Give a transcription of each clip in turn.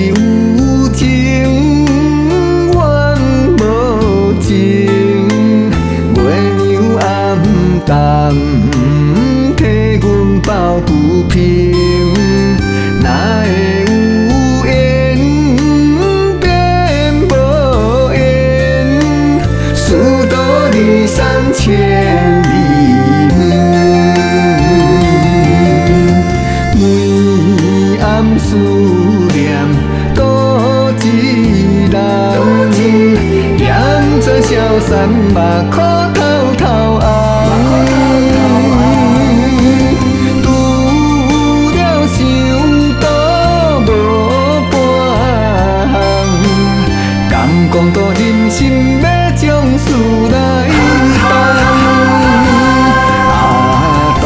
有情，阮无情，月娘暗淡，替阮抱不平。哪会有缘变无缘？殊途离散千里远，每暗思念独一人，养做消散目眶偷偷红。讲到人心要将事来担，多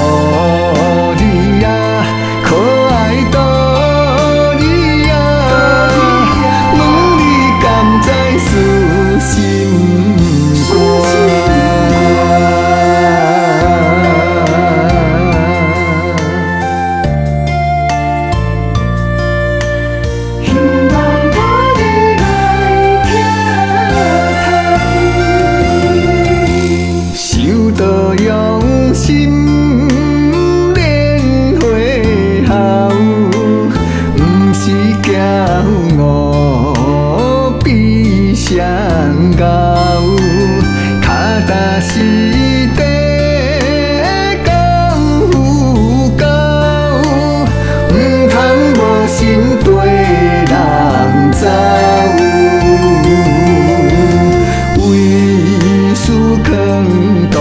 你啊，可爱多你啊，问你甘知思心肝？用心莲花后，不是骄傲比上高，脚踏实地功夫高，唔通无心对人走。为思坑道。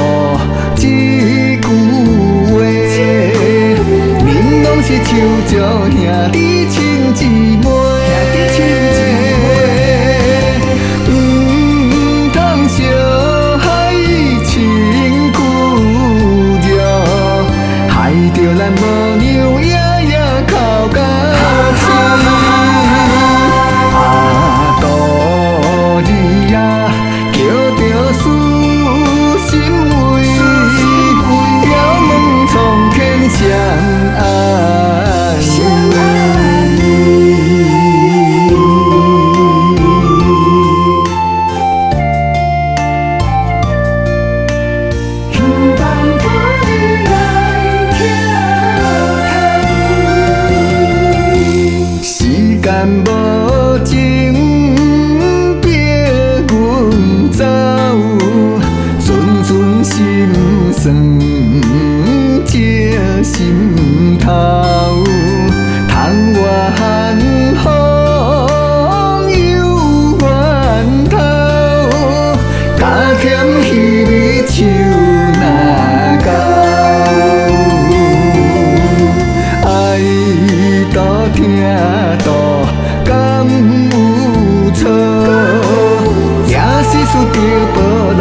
是像做兄弟亲姊妹，唔通相害情骨肉，害着咱无娘爷爷哭甲死。多你啊，叫着思心慰，遥问苍天相爱。无情别阮走，阵阵心酸这心头，窗外寒风有源头，加添稀微树若高，爱多听多。敢有错？也是输着无人。